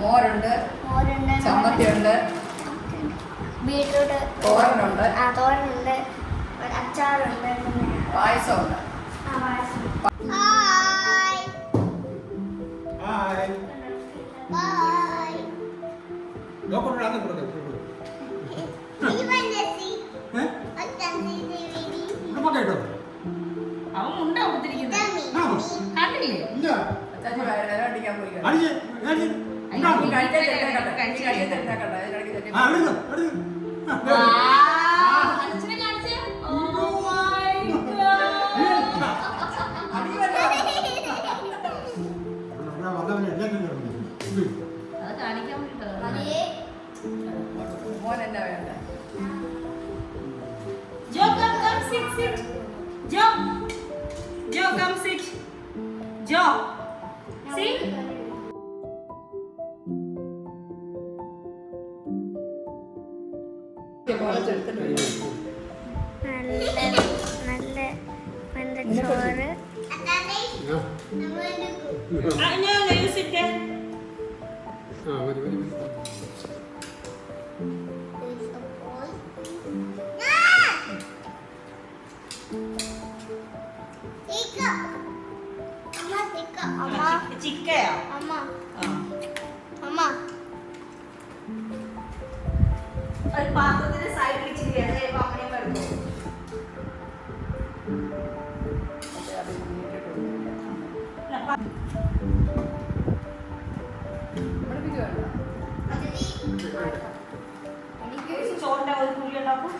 മോരുണ്ട്, ചമ്മന്തിയുണ്ട്, beetroot തോരനുണ്ട്, തോരനുണ്ട്, അച്ചാറുണ്ട്, പായസമുണ്ട്. അവൻ ഉണ്ടാവത്തിരിക്കുന്നത് കണ്ടില്ലേ? അടിക്കാൻ പോയി അത് കാണിക്കാൻ മോൻ എന്നാ വേണ്ട? Jo, come sit. Jo, come sit. Jo, sit. നല്ല ചോറ്. No, you sit there. ചിക്കയോ? ഒരു പാത്രത്തിന്റെ സൈഡിൽ ഇച്ചിരി ഇടയിൽ അമ്മയും വരുന്നു. എനിക്ക് ചോറിന്റെ ഒരു പുളി ഉണ്ടാക്കും.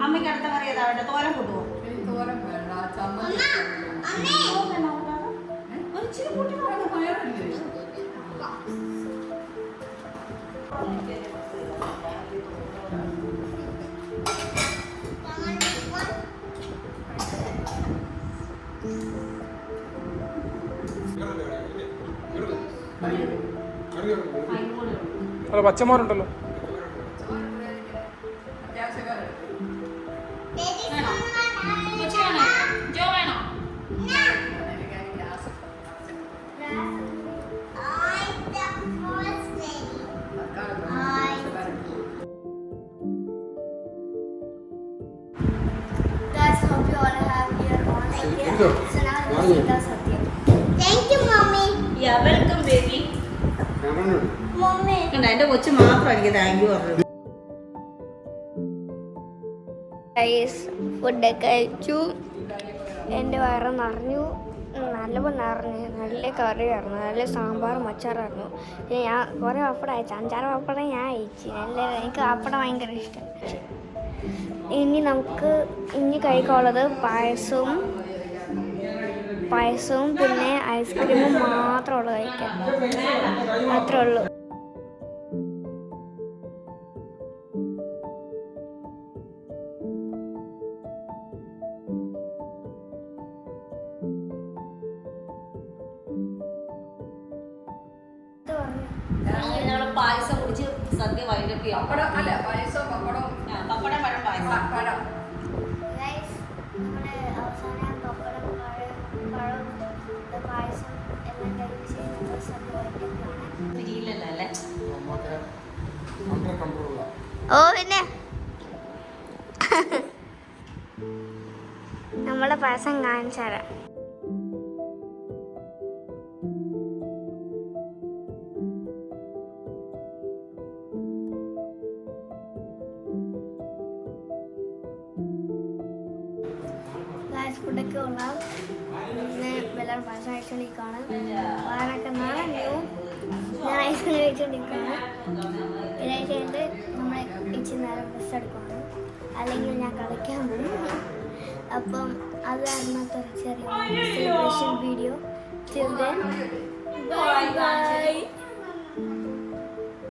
അമ്മയ്ക്ക് അടുത്ത കറി ഏതാ വേണ്ട? തോരൻ കൂട്ടുവോ? തോരൻ വേണ്ട, ചമ്മന്തി ഒരു ഇച്ചിരി കൂട്ടി അല്ല പച്ചമോരുണ്ടല്ലോ. Welcome baby. എന്റെ കൊച്ചു മാത്രം എനിക്ക് താങ്ക് യു പറഞ്ഞു. ഫുഡൊക്കെ കഴിച്ചു. എൻ്റെ വയറ് നിറഞ്ഞു, നല്ലപോലെ നിറഞ്ഞു. നല്ല കറിയായിരുന്നു, നല്ല സാമ്പാറും അച്ചാറായിരുന്നു. ഞാൻ കുറേ പപ്പടം അയച്ചു, 5-6 പപ്പടം ഞാൻ അയച്ചു. എനിക്ക് പപ്പടം ഭയങ്കര ഇഷ്ടം. ഇനി കഴിക്കാനുള്ളത് പായസവും പിന്നെ ഐസ്ക്രീമും മാത്രമുള്ളൂ കഴിക്കാൻ. അത്രേ ഉള്ളൂ. പായസം കുടിച്ച് സദ്യ വൈകിട്ട് അല്ല പായസം പപ്പടം പപ്പടം പഴം പായസം പഴം ഓ പിന്നെ നമ്മളെ പായസം കാണിച്ചാരാ. ഫുഡൊക്കെ ഉണ്ടാവും. പിന്നെ എല്ലാവരും പായസം കഴിച്ചുകൊണ്ടിരിക്കുകയാണ്. വാനൊക്കെ നിറഞ്ഞു. ഞാൻ ഐസ്ക്രീം കഴിച്ചുകൊണ്ടിരിക്കുകയാണ്. ഇതായിട്ട് കഴിഞ്ഞിട്ട് നമ്മളെ ഇച്ചിരി നേരം റെസ്റ്റ് എടുക്കുകയാണ്. അല്ലെങ്കിൽ ഞാൻ കളിക്കാൻ പോകും. അപ്പം അത് കാരണത്തെ ചെറിയ celebration video. Till then, bye bye.